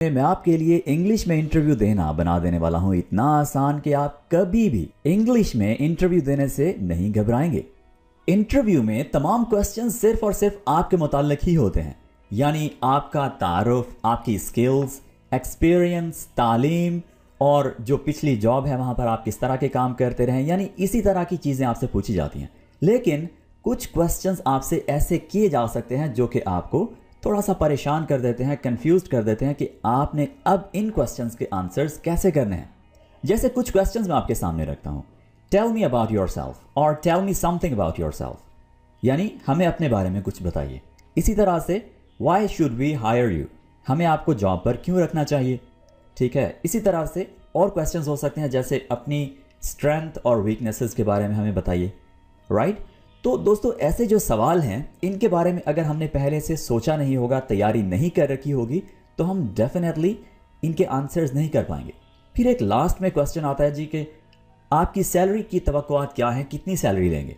मैं आपके लिए इंग्लिश में इंटरव्यू देना बना देने वाला हूं इतना आसान कि आप कभी भी इंग्लिश में इंटरव्यू देने से नहीं घबराएंगे। इंटरव्यू में तमाम क्वेश्चन सिर्फ और सिर्फ आपके मुताल्लिक ही होते हैं, यानी आपका तारुफ, आपकी स्किल्स, एक्सपीरियंस, तालीम और जो पिछली जॉब है वहां पर आप किस तरह के काम करते रहे, यानी इसी तरह की चीज़ें आपसे पूछी जाती हैं। लेकिन कुछ क्वेश्चंस आपसे ऐसे किए जा सकते हैं जो कि आपको थोड़ा सा परेशान कर देते हैं, कंफ्यूज कर देते हैं कि आपने अब इन क्वेश्चंस के आंसर्स कैसे करने हैं। जैसे कुछ क्वेश्चंस मैं आपके सामने रखता हूं, tell me about yourself और tell me something about yourself, यानी हमें अपने बारे में कुछ बताइए। इसी तरह से why should we hire you, हमें आपको जॉब पर क्यों रखना चाहिए। ठीक है, इसी तरह से और क्वेश्चंस हो सकते हैं, जैसे अपनी स्ट्रेंथ और वीकनेसेस के बारे में हमें बताइए। राइट, तो दोस्तों ऐसे जो सवाल हैं इनके बारे में अगर हमने पहले से सोचा नहीं होगा, तैयारी नहीं कर रखी होगी, तो हम डेफिनेटली इनके आंसर्स नहीं कर पाएंगे। फिर एक लास्ट में क्वेश्चन आता है जी कि आपकी सैलरी की तवक्कुआत क्या है, कितनी सैलरी लेंगे।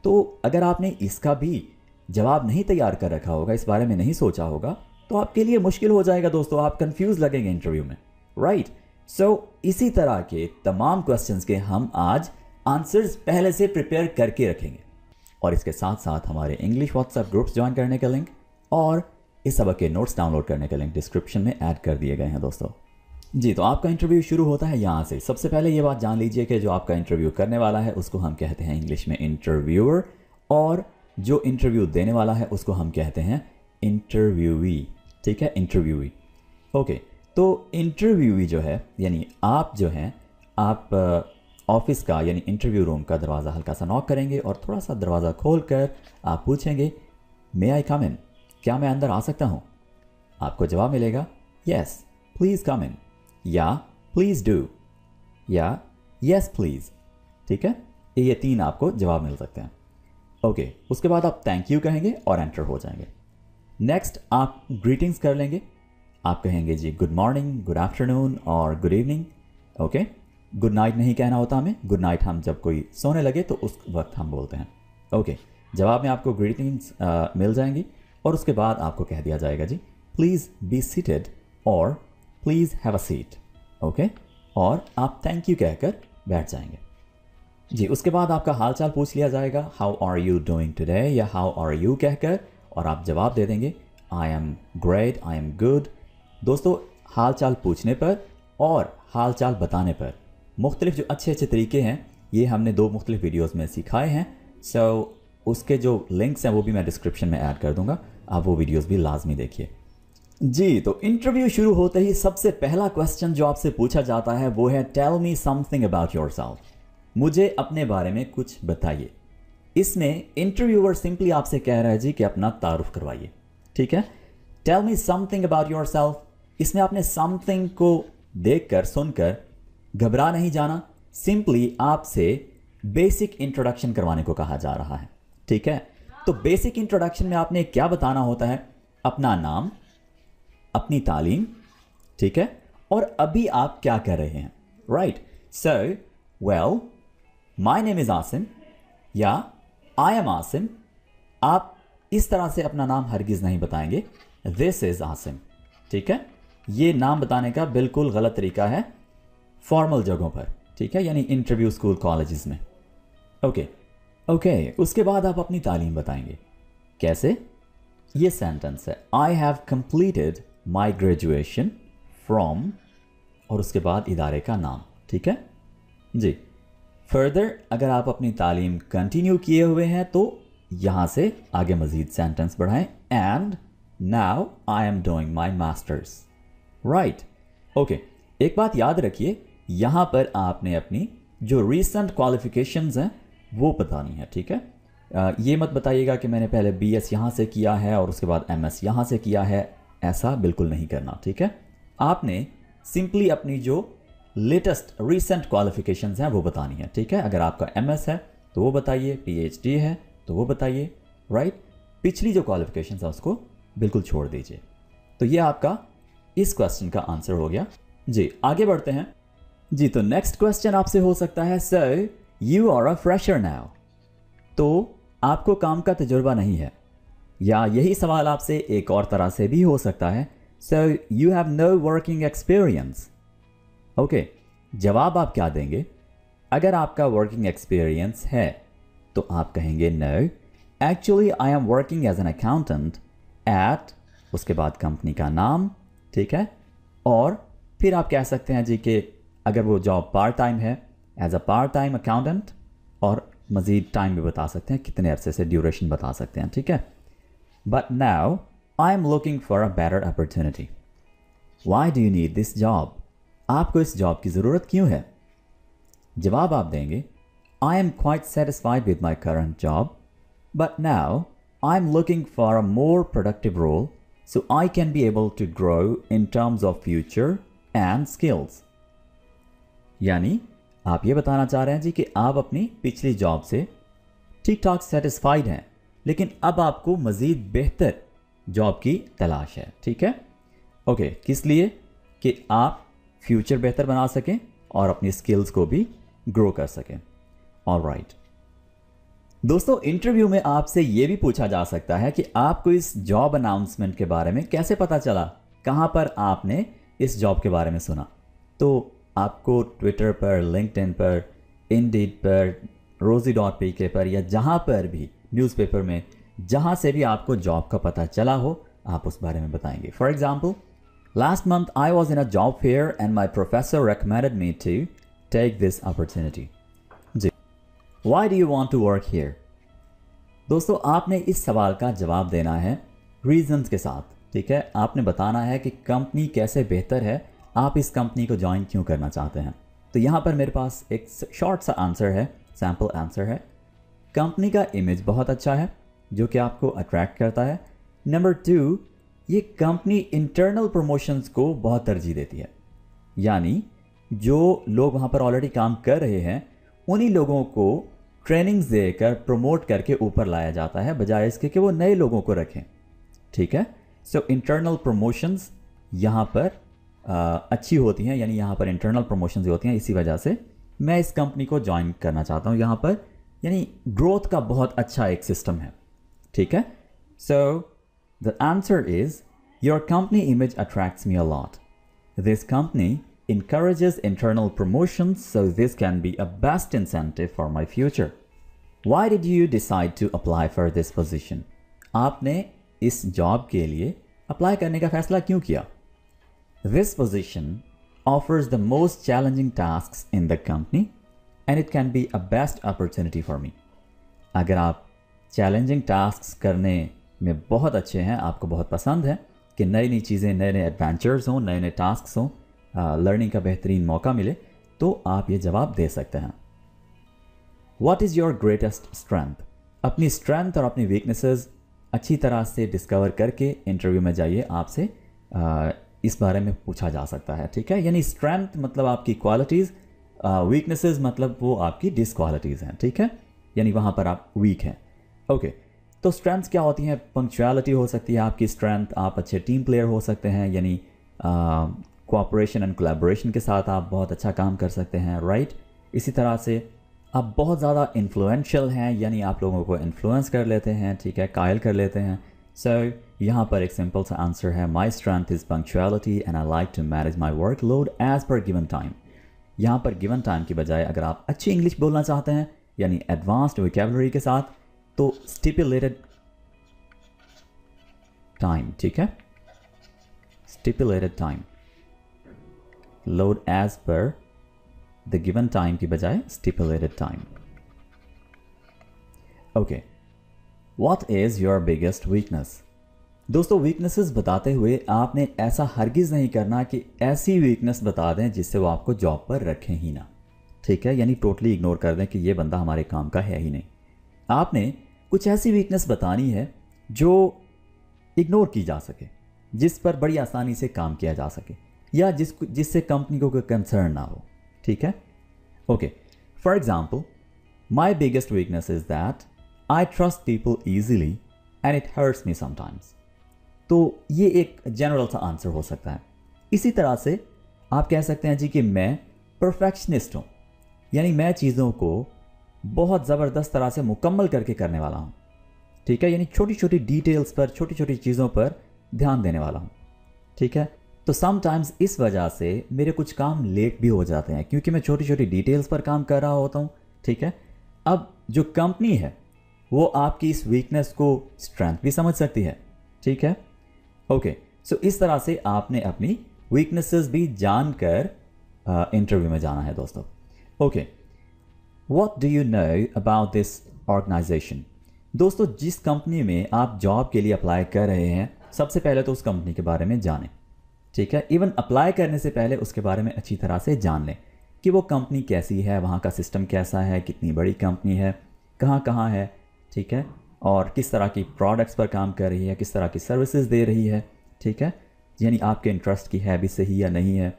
तो अगर आपने इसका भी जवाब नहीं तैयार कर रखा होगा, इस बारे में नहीं सोचा होगा, तो आपके लिए मुश्किल हो जाएगा दोस्तों, आप कंफ्यूज लगेंगे इंटरव्यू में। राइट, सो इसी तरह के तमाम क्वेश्चंस के हम आज आंसर्स पहले से प्रिपेयर करके रखेंगे, और इसके साथ साथ हमारे इंग्लिश व्हाट्सएप ग्रुप्स ज्वाइन करने का लिंक और इस सबक के नोट्स डाउनलोड करने का लिंक डिस्क्रिप्शन में ऐड कर दिए गए हैं दोस्तों। जी, तो आपका इंटरव्यू शुरू होता है यहाँ से। सबसे पहले ये बात जान लीजिए कि जो आपका इंटरव्यू करने वाला है उसको हम कहते हैं इंग्लिश में इंटरव्यूअर, और जो इंटरव्यू देने वाला है उसको हम कहते हैं इंटरव्यूई। ठीक है, इंटरव्यूई। ओके, तो इंटरव्यूई जो है, यानी आप जो हैं, आप ऑफिस का यानी इंटरव्यू रूम का दरवाज़ा हल्का सा नॉक करेंगे और थोड़ा सा दरवाज़ा खोलकर आप पूछेंगे मे आई कम इन, क्या मैं अंदर आ सकता हूँ। आपको जवाब मिलेगा यस प्लीज़ कम इन, या प्लीज़ डू, या यस प्लीज़। ठीक है, ये 3 आपको जवाब मिल सकते हैं। ओके, उसके बाद आप थैंक यू कहेंगे और एंटर हो जाएंगे। नेक्स्ट आप ग्रीटिंग्स कर लेंगे, आप कहेंगे जी गुड मॉर्निंग, गुड आफ्टरनून और good evening. Okay, good night नहीं कहना होता हमें, गुड नाइट हम जब कोई सोने लगे तो उस वक्त हम बोलते हैं। ओके, जवाब में आपको ग्रीटिंग्स मिल जाएंगी और उसके बाद आपको कह दिया जाएगा जी प्लीज़ बी सीटेड और please have a seat. Okay, और आप थैंक यू कहकर बैठ जाएंगे। जी, उसके बाद आपका हाल चाल पूछ लिया जाएगा, how are you doing today या हाउ आर यू कहकर, और आप जवाब दे देंगे I am great, I am good. दोस्तों, हाल चाल पूछने पर और हाल चाल बताने पर मुख्तलिफ जो अच्छे अच्छे तरीके हैं, ये हमने 2 मुख्तलिफ वीडियोज़ में सिखाए हैं। सो उसके जो लिंक्स हैं वो भी मैं डिस्क्रिप्शन में ऐड कर दूंगा, आप वो वीडियोज़ भी लाजमी देखिए। जी, तो इंटरव्यू शुरू होते ही सबसे पहला क्वेश्चन जो आपसे पूछा जाता है वो है tell me something about yourself, मुझे अपने बारे में कुछ बताइए। इसमें इंटरव्यूअर सिंपली आपसे कह रहा है जी कि अपना तारुफ करवाइए। ठीक है, tell me something about yourself, इसमें आपने समथिंग को देखकर सुनकर घबरा नहीं जाना, सिंपली आपसे बेसिक इंट्रोडक्शन करवाने को कहा जा रहा है। ठीक है, तो बेसिक इंट्रोडक्शन में आपने क्या बताना होता है, अपना नाम, अपनी तालीम, ठीक है, और अभी आप क्या कर रहे हैं। Right, so well my name is Asim या आई एम आसिम। आप इस तरह से अपना नाम हरगिज नहीं बताएंगे, दिस इज आसिम। ठीक है, ये नाम बताने का बिल्कुल गलत तरीका है फॉर्मल जगहों पर। ठीक है, यानी इंटरव्यू, स्कूल, कॉलेजेस में। ओके, उसके बाद आप अपनी तालीम बताएंगे। कैसे, ये सेंटेंस है I have completed my graduation from, और उसके बाद इदारे का नाम। ठीक है जी। फर्दर अगर आप अपनी तालीम कंटिन्यू किए हुए हैं तो यहां से आगे मजीद सेंटेंस बढ़ाएं, and now I am doing my masters. Right, okay, एक बात याद रखिए, यहां पर आपने अपनी जो रीसेंट क्वालिफिकेशंस हैं वो बतानी है। ठीक है, ये मत बताइएगा कि मैंने पहले BS यहाँ से किया है और उसके बाद MS यहाँ से किया है, ऐसा बिल्कुल नहीं करना। ठीक है, आपने सिंपली अपनी जो लेटेस्ट रीसेंट क्वालिफिकेशंस हैं वो बतानी है। ठीक है, अगर आपका MS है तो वो बताइए, PhD है तो वो बताइए। राइट, पिछली जो क्वालिफिकेशंस है उसको बिल्कुल छोड़ दीजिए। तो ये आपका इस क्वेश्चन का आंसर हो गया। जी, आगे बढ़ते हैं। जी, तो नेक्स्ट क्वेश्चन आपसे हो सकता है sir you are a fresher now, तो आपको काम का तजुर्बा नहीं है। या यही सवाल आपसे एक और तरह से भी हो सकता है so you have no working experience. Okay, जवाब आप क्या देंगे? अगर आपका वर्किंग एक्सपीरियंस है तो आप कहेंगे no, actually I am working as an accountant at, उसके बाद कंपनी का नाम, ठीक है। और फिर आप कह सकते हैं जी कि अगर वो जॉब पार्ट टाइम है, as a part time accountant, और मज़ीद टाइम भी बता सकते हैं, कितने अरसे से ड्यूरेशन बता सकते हैं, ठीक है। But now I am looking for a better opportunity. Y do you need this job? आपको इस जॉब की ज़रूरत क्यों है? जवाब आप देंगे, I am quite satisfied with my current job, but now I am looking for a more productive role so I can be able to grow in terms of future and skills. यानी आप ये बताना चाह रहे हैं जी कि आप अपनी पिछली जॉब से ठीक ठाक सेटिस्फाइड हैं, लेकिन अब आपको मज़ीद बेहतर जॉब की तलाश है, ठीक है। ओके, किस लिए? कि आप फ्यूचर बेहतर बना सकें और अपनी स्किल्स को भी ग्रो कर सकें। ऑलराइट दोस्तों, इंटरव्यू में आपसे ये भी पूछा जा सकता है कि आपको इस जॉब अनाउंसमेंट के बारे में कैसे पता चला, कहाँ पर आपने इस जॉब के बारे में सुना। तो आपको ट्विटर पर, लिंक्डइन पर, इंडीड पर, rosie.pk पर, या जहाँ पर भी न्यूज़पेपर में जहाँ से भी आपको जॉब का पता चला हो, आप उस बारे में बताएंगे। For example, last month I was in a job fair and my professor recommended me to take this opportunity. जी, why do you want to work here? दोस्तों, आपने इस सवाल का जवाब देना है रीजंस के साथ, ठीक है। आपने बताना है कि कंपनी कैसे बेहतर है, आप इस कंपनी को ज्वाइन क्यों करना चाहते हैं। तो यहाँ पर मेरे पास एक शॉर्ट सा आंसर है, सैम्पल आंसर है। कंपनी का इमेज बहुत अच्छा है जो कि आपको अट्रैक्ट करता है। नंबर 2, ये कंपनी इंटरनल प्रमोशंस को बहुत तरजीह देती है, यानी जो लोग वहाँ पर ऑलरेडी काम कर रहे हैं उन्हीं लोगों को ट्रेनिंग्स देकर प्रमोट करके ऊपर लाया जाता है, बजाय इसके कि वो नए लोगों को रखें, ठीक है। सो इंटरनल प्रमोशंस यहाँ पर अच्छी होती हैं, यानी यहाँ पर इंटरनल प्रमोशंस होती हैं। इसी वजह से मैं इस कंपनी को ज्वाइन करना चाहता हूँ। यहाँ पर यानी ग्रोथ का बहुत अच्छा एक सिस्टम है, ठीक है। So the answer is your company image attracts me a lot. This company encourages internal promotions, so this can be a best incentive for my future. Why did you decide to apply for this position? आपने इस job के लिए apply करने का फैसला क्यों किया? This position offers the most challenging tasks in the company and it can be a best opportunity for me. अगर आप चैलेंजिंग टास्क करने में बहुत अच्छे हैं, आपको बहुत पसंद है कि नई नई चीज़ें, नए नए एडवेंचर्स हों, नए नए टास्क हों, लर्निंग का बेहतरीन मौका मिले, तो आप ये जवाब दे सकते हैं। What is your greatest strength? अपनी स्ट्रेंथ और अपनी वीकनेसेस अच्छी तरह से डिस्कवर करके इंटरव्यू में जाइए, आपसे इस बारे में पूछा जा सकता है, ठीक है। यानी स्ट्रेंथ मतलब आपकी क्वालिटीज़, वीकनेसेस मतलब वो आपकी डिसक्वालिटीज़ हैं, ठीक है। यानी वहाँ पर आप वीक हैं। ओके, तो स्ट्रेंथ्स क्या होती हैं? पंक्चुअलिटी हो सकती है आपकी स्ट्रेंथ, आप अच्छे टीम प्लेयर हो सकते हैं, यानी कोऑपरेशन एंड कोलैबोरेशन के साथ आप बहुत अच्छा काम कर सकते हैं, राइट। इसी तरह से आप बहुत ज़्यादा इन्फ्लुएंशियल हैं, यानी आप लोगों को इन्फ्लुएंस कर लेते हैं, ठीक है, कायल कर लेते हैं। सो यहाँ पर एक सिंपल सा आंसर है, my strength is punctuality and I like to manage my work load as per given time. यहाँ पर गिवन टाइम की बजाय अगर आप अच्छी इंग्लिश बोलना चाहते हैं, यानी एडवांस्ड वोकैबुलरी के साथ, तो स्टिपुलेटेड टाइम, ठीक है, stipulated time, load as per the given time की बजाय stipulated time. Okay, what is your biggest weakness? दोस्तों, वीकनेसेस बताते हुए आपने ऐसा हरगिज़ नहीं करना कि ऐसी वीकनेस बता दें जिससे वो आपको जॉब पर रखें ही ना, ठीक है। यानी टोटली इग्नोर कर दें कि ये बंदा हमारे काम का है ही नहीं। आपने कुछ ऐसी वीकनेस बतानी है जो इग्नोर की जा सके, जिस पर बड़ी आसानी से काम किया जा सके, या जिससे कंपनी को कोई कंसर्न ना हो, ठीक है। Okay, for example, my biggest weakness is that I trust people easily and it hurts me sometimes. तो ये एक जनरल सा आंसर हो सकता है। इसी तरह से आप कह सकते हैं जी कि मैं परफेक्शनिस्ट हूँ, यानी मैं चीज़ों को बहुत ज़बरदस्त तरह से मुकम्मल करके करने वाला हूँ, ठीक है। यानी छोटी छोटी डिटेल्स पर, छोटी छोटी चीज़ों पर ध्यान देने वाला हूँ, ठीक है। तो समटाइम्स इस वजह से मेरे कुछ काम लेट भी हो जाते हैं क्योंकि मैं छोटी छोटी डिटेल्स पर काम कर रहा होता हूँ, ठीक है। अब जो कंपनी है वो आपकी इस वीकनेस को स्ट्रेंथ भी समझ सकती है, ठीक है। ओके, सो इस तरह से आपने अपनी वीकनेसेस भी जानकर इंटरव्यू में जाना है दोस्तों। Okay, what do you know about this organization. दोस्तों, जिस कंपनी में आप जॉब के लिए अप्लाई कर रहे हैं, सबसे पहले तो उस कंपनी के बारे में जानें, ठीक है। इवन अप्लाई करने से पहले उसके बारे में अच्छी तरह से जान लें कि वो कंपनी कैसी है, वहाँ का सिस्टम कैसा है, कितनी बड़ी कंपनी है, कहाँ है, ठीक है, और किस तरह की प्रोडक्ट्स पर काम कर रही है, किस तरह की सर्विसेज दे रही है, ठीक है, यानी आपके इंटरेस्ट की है भी सही या नहीं है,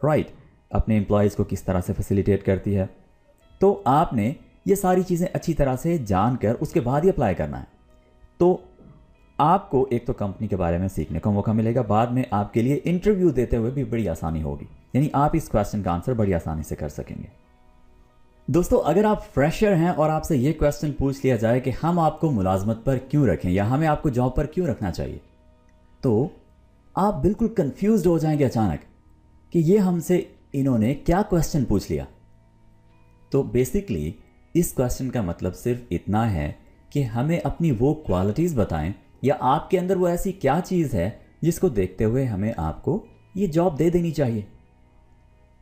राइट, अपने एम्प्लॉयज़ को किस तरह से फैसिलिटेट करती है। तो आपने ये सारी चीज़ें अच्छी तरह से जानकर उसके बाद ही अप्लाई करना है। तो आपको एक तो कंपनी के बारे में सीखने का मौका मिलेगा, बाद में आपके लिए इंटरव्यू देते हुए भी बड़ी आसानी होगी, यानी आप इस क्वेश्चन का आंसर बड़ी आसानी से कर सकेंगे। दोस्तों, अगर आप फ्रेशर हैं और आपसे ये क्वेश्चन पूछ लिया जाए कि हम आपको मुलाजमत पर क्यों रखें या हमें आपको जॉब पर क्यों रखना चाहिए, तो आप बिल्कुल कंफ्यूज्ड हो जाएंगे अचानक कि ये हमसे इन्होंने क्या क्वेश्चन पूछ लिया। तो बेसिकली इस क्वेश्चन का मतलब सिर्फ इतना है कि हमें अपनी वो क्वालिटीज़ बताएं या आपके अंदर वो ऐसी क्या चीज़ है जिसको देखते हुए हमें आपको ये जॉब दे देनी चाहिए।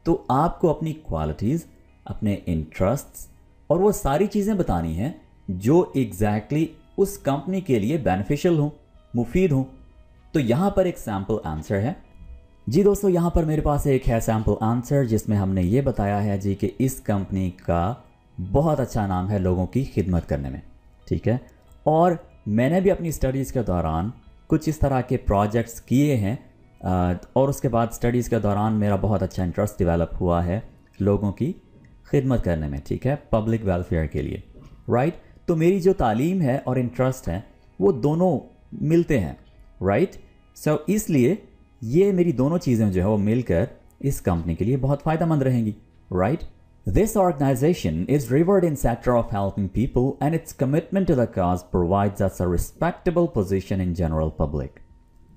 तो आपको अपनी क्वालिटीज़, अपने इंटरेस्ट्स और वो सारी चीज़ें बतानी हैं जो एग्जैक्टली उस कंपनी के लिए बेनिफिशियल हों, मुफीद हों। तो यहाँ पर एक सैम्पल आंसर है जी दोस्तों, यहाँ पर मेरे पास एक है सैम्पल आंसर जिसमें हमने ये बताया है जी कि इस कंपनी का बहुत अच्छा नाम है लोगों की खिदमत करने में, ठीक है। और मैंने भी अपनी स्टडीज़ के दौरान कुछ इस तरह के प्रोजेक्ट्स किए हैं और उसके बाद स्टडीज़ के दौरान मेरा बहुत अच्छा इंटरेस्ट डेवलप हुआ है लोगों की खिदमत करने में, ठीक है, पब्लिक वेलफेयर के लिए, राइट। तो मेरी जो तालीम है और इंटरेस्ट है वो दोनों मिलते हैं, राइट। सो इसलिए ये मेरी दोनों चीज़ें जो है वो मिलकर इस कंपनी के लिए बहुत फ़ायदेमंद रहेंगी, right. This organization is revered in sector of helping people and its commitment to the cause provides us a respectable position in general public.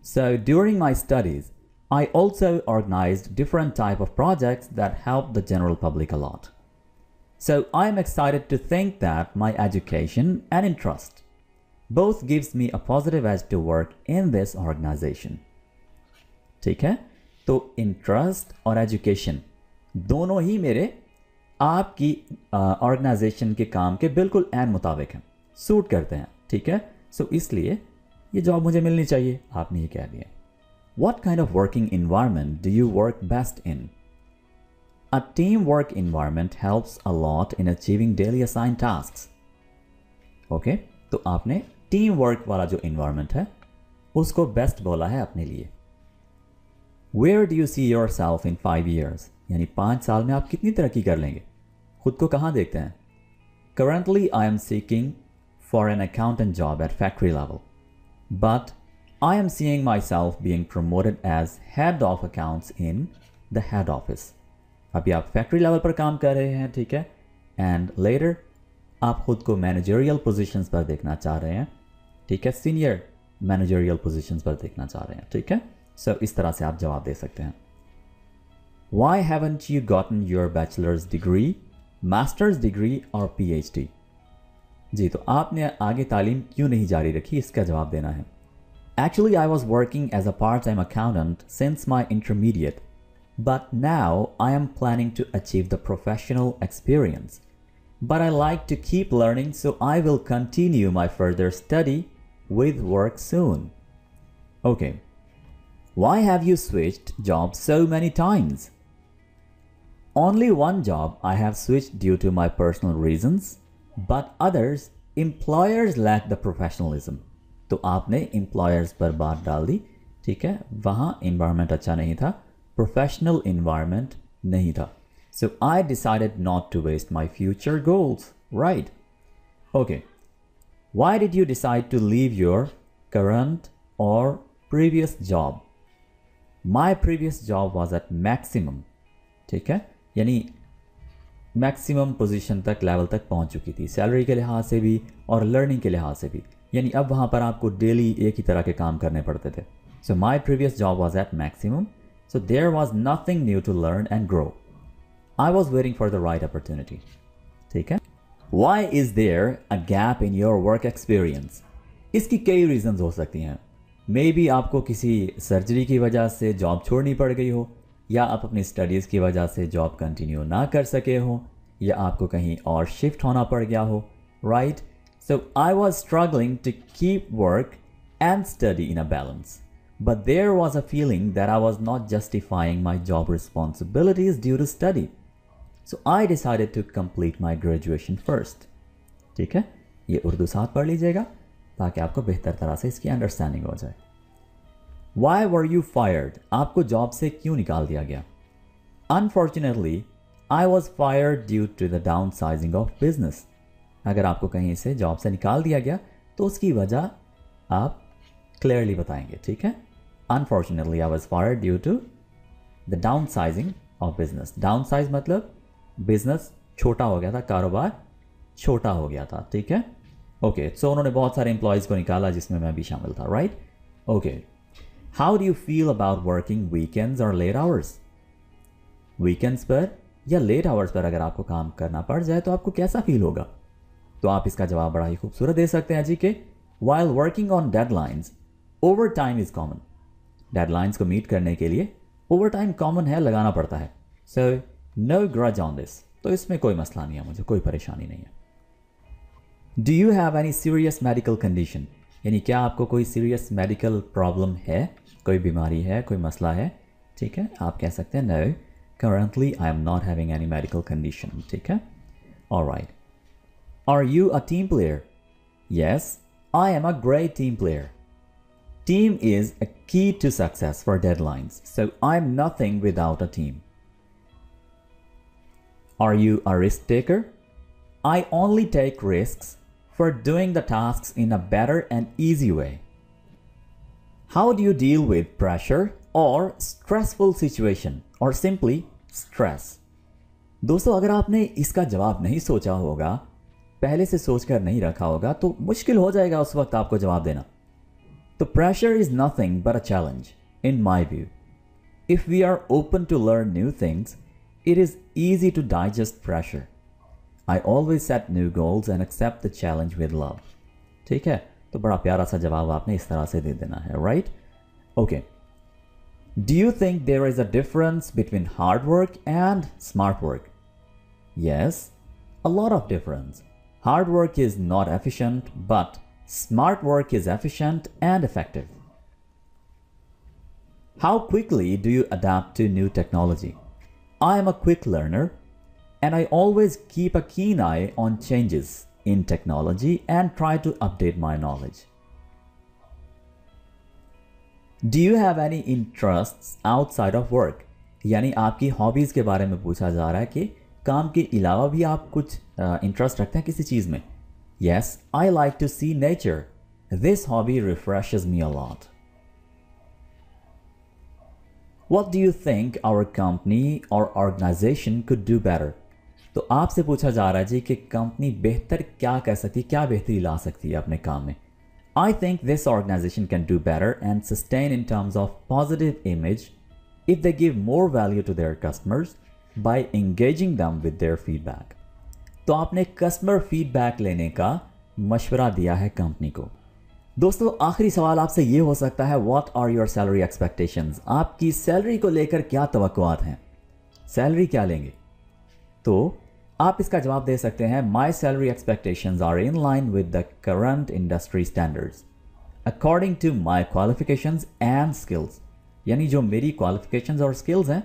So during my studies, I also organized different type of projects that help the general public a lot. So I am excited to think that my education and interest both gives me a positive edge to work in this organization. ठीक है, तो interest और education दोनों ही मेरे आपकी organisation के काम के बिल्कुल ऐन मुताबिक हैं, सूट करते हैं, ठीक है। सो इसलिए ये जॉब मुझे मिलनी चाहिए, आपने ये कह दिया। What kind of working environment do you work best in? A teamwork environment helps a lot in achieving daily assigned tasks. Okay, तो आपने टीम वर्क वाला जो इन्वायरमेंट है उसको बेस्ट बोला है अपने लिए। Where do you see yourself in 5 years? यानी 5 साल में आप कितनी तरक्की कर लेंगे, खुद को कहाँ देखते हैं? Currently I am seeking for an accountant job at factory level, but I am seeing myself being promoted as head of accounts in the head office. अभी आप फैक्ट्री लेवल पर काम कर रहे हैं, ठीक है, एंड लेटर आप खुद को मैनेजरियल पोजीशंस पर देखना चाह रहे हैं, ठीक है, सीनियर मैनेजरियल पोजीशंस पर देखना चाह रहे हैं, ठीक है। सो इस तरह से आप जवाब दे सकते हैं। Why haven't you gotten your bachelor's degree, master's degree और PhD? जी, तो आपने आगे तालीम क्यों नहीं जारी रखी, इसका जवाब देना है। Actually, I was working as a part-time accountant since my intermediate, but now I am planning to achieve the professional experience. But I like to keep learning, so I will continue my further study with work soon. Okay. Why have you switched jobs so many times? Only one job I have switched due to my personal reasons, but others, employers lack the professionalism. तो आपने employers पर बात डाल दी, ठीक है, वहाँ environment अच्छा नहीं था, professional environment नहीं था. So I decided not to waste my future goals, right? Okay. Why did you decide to leave your current or previous job? My previous job was at maximum, ठीक है, यानी maximum position तक, level तक पहुंच चुकी थी, salary के लिहाज से भी और लर्निंग के लिहाज से भी। यानी अब वहाँ पर आपको डेली एक ही तरह के काम करने पड़ते थे, So my previous job was at Maximum, so there was nothing new to learn and grow. I was waiting for the right opportunity. ठीक है? Why is there a gap in your work experience? इसकी कई reasons हो सकती हैं. Maybe आपको किसी surgery की वजह से जॉब छोड़नी पड़ गई हो, या आप अपनी स्टडीज़ की वजह से जॉब कंटिन्यू ना कर सके हो, या आपको कहीं और शिफ्ट होना पड़ गया हो, right? So I was struggling to keep work and study in a balance. But there was a feeling that I was not justifying my job responsibilities due to study. So I decided to complete my graduation first. ठीक है? ये उर्दू साथ पढ़ लीजिएगा ताकि आपको बेहतर तरह से इसकी अंडरस्टैंडिंग हो जाए. Why were you fired? आपको जॉब से क्यों निकाल दिया गया? Unfortunately, I was fired due to the downsizing of business. अगर आपको कहीं से जॉब से निकाल दिया गया तो उसकी वजह आप क्लियरली बताएंगे. ठीक है? Unfortunately, I was fired due to the downsizing of business. Downsize मतलब बिजनेस छोटा हो गया था, कारोबार छोटा हो गया था. ठीक है? ओके, सो उन्होंने बहुत सारे एम्प्लॉयज़ को निकाला जिसमें मैं भी शामिल था. Right? Okay. How do you feel about working weekends और लेट आवर्स? वीकेंड्स पर या लेट आवर्स पर अगर आपको काम करना पड़ जाए तो आपको कैसा फील होगा? तो आप इसका जवाब बड़ा ही खूबसूरत दे सकते हैं जी के while working on deadlines over time is common. Deadlines को मीट करने के लिए ओवर टाइम कॉमन है, लगाना पड़ता है. So no grudge on this. तो इसमें कोई मसला नहीं है, मुझे कोई परेशानी नहीं है. Do you have any serious medical condition? यानी क्या आपको कोई सीरियस मेडिकल प्रॉब्लम है, कोई बीमारी है, कोई मसला है? ठीक है, आप कह सकते हैं no currently I am not having any medical condition. ठीक है? Alright. Are you a team player? Yes, I am a great team player. Team is a key to success for deadlines, so I'm nothing without a team. Are you a risk taker? I only take risks for doing the tasks in a better and easy way. How do you deal with pressure or stressful situation or simply stress? दोस्तों, अगर आपने इसका जवाब नहीं सोचा होगा, पहले से सोचकर नहीं रखा होगा, तो मुश्किल हो जाएगा उस वक्त आपको जवाब देना. The pressure is nothing but a challenge, in my view. If we are open to learn new things, it is easy to digest pressure. I always set new goals and accept the challenge with love. ठीक है? तो बड़ा प्यारा सा जवाब आपने इस तरह से दे देना है, right? Okay. Do you think there is a difference between hard work and smart work? Yes, a lot of difference. Hard work is not efficient, but smart work is efficient and effective. How quickly do you adapt to new technology? I am a quick learner and I always keep a keen eye on changes in technology and try to update my knowledge. Do you have any interests outside of work? यानी आपकी hobbies के बारे में पूछा जा रहा है कि काम के अलावा भी आप कुछ इंटरेस्ट रखते हैं किसी चीज़ में. Yes, I like to see nature. This hobby refreshes me a lot. What do you think our company or organization could do better? तो आपसे पूछा जा रहा है जी कि कंपनी बेहतर क्या कर सकती, क्या बेहतरी ला सकती है अपने काम में. I think this organization can do better and sustain in terms of positive image if they give more value to their customers by engaging them with their feedback. तो आपने कस्टमर फीडबैक लेने का मशवरा दिया है कंपनी को. दोस्तों, आखिरी सवाल आपसे ये हो सकता है, what are your salary expectations? आपकी सैलरी को लेकर क्या तवक्कुआत हैं? सैलरी क्या लेंगे? तो आप इसका जवाब दे सकते हैं, my salary expectations are in line with the current industry standards according to my qualifications and skills. यानी जो मेरी क्वालिफिकेशंस और स्किल्स हैं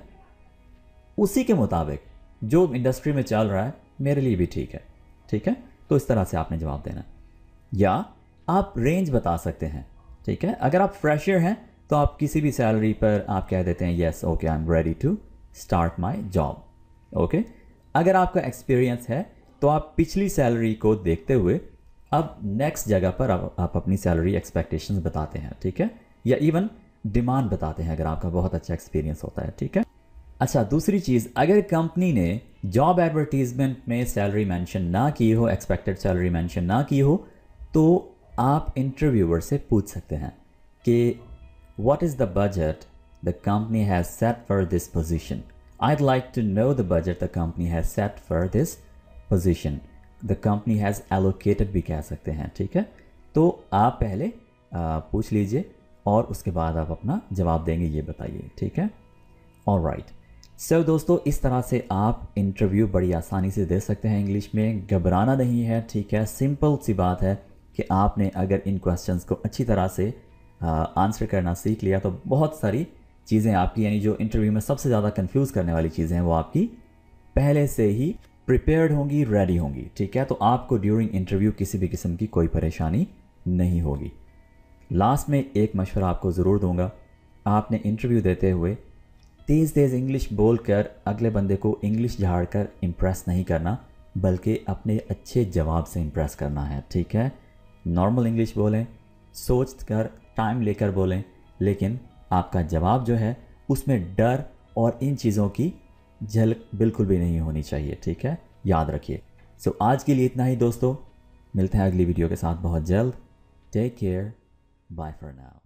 उसी के मुताबिक जो इंडस्ट्री में चल रहा है मेरे लिए भी ठीक है. ठीक है? तो इस तरह से आपने जवाब देना. या आप रेंज बता सकते हैं. ठीक है? अगर आप फ्रेशर हैं तो आप किसी भी सैलरी पर आप कह देते हैं yes okay I am ready to start my job. Okay? अगर आपका एक्सपीरियंस है तो आप पिछली सैलरी को देखते हुए अब नेक्स्ट जगह पर आप अपनी सैलरी एक्सपेक्टेशंस बताते हैं. ठीक है? या इवन डिमांड बताते हैं अगर आपका बहुत अच्छा एक्सपीरियंस होता है. ठीक है? अच्छा, दूसरी चीज़, अगर कंपनी ने जॉब एडवर्टीजमेंट में सैलरी मेंशन ना की हो, एक्सपेक्टेड सैलरी मेंशन ना की हो, तो आप इंटरव्यूअर से पूछ सकते हैं कि What is the budget the company has set for this position? I'd like to know the budget the company has set for this position. The company has allocated भी कह सकते हैं, ठीक है। तो आप पहले पूछ लीजिए और उसके बाद आप अपना जवाब देंगे, ये बताइए, ठीक है। ऑलराइट, सो दोस्तों, इस तरह से आप इंटरव्यू बड़ी आसानी से दे सकते हैं इंग्लिश में। घबराना नहीं है, ठीक है। सिंपल सी बात है कि आपने अगर इन क्वेश्चंस को अच्छी तरह से आंसर करना सीख लिया तो बहुत सारी चीज़ें आपकी, यानी जो इंटरव्यू में सबसे ज़्यादा कंफ्यूज करने वाली चीज़ें हैं वो आपकी पहले से ही प्रिपेयर्ड होंगी, रेडी होंगी, ठीक है। तो आपको ड्यूरिंग इंटरव्यू किसी भी किस्म की कोई परेशानी नहीं होगी। लास्ट में एक मशवरा आपको ज़रूर दूंगा, आपने इंटरव्यू देते हुए तेज़ तेज़ इंग्लिश बोलकर अगले बंदे को इंग्लिश झाड़कर इम्प्रेस नहीं करना, बल्कि अपने अच्छे जवाब से इम्प्रेस करना है, ठीक है। नॉर्मल इंग्लिश बोलें, सोच कर टाइम लेकर बोलें, लेकिन आपका जवाब जो है उसमें डर और इन चीज़ों की झलक बिल्कुल भी नहीं होनी चाहिए, ठीक है, याद रखिए। सो आज के लिए इतना ही दोस्तों, मिलते हैं अगली वीडियो के साथ बहुत जल्द। Take care, bye for now.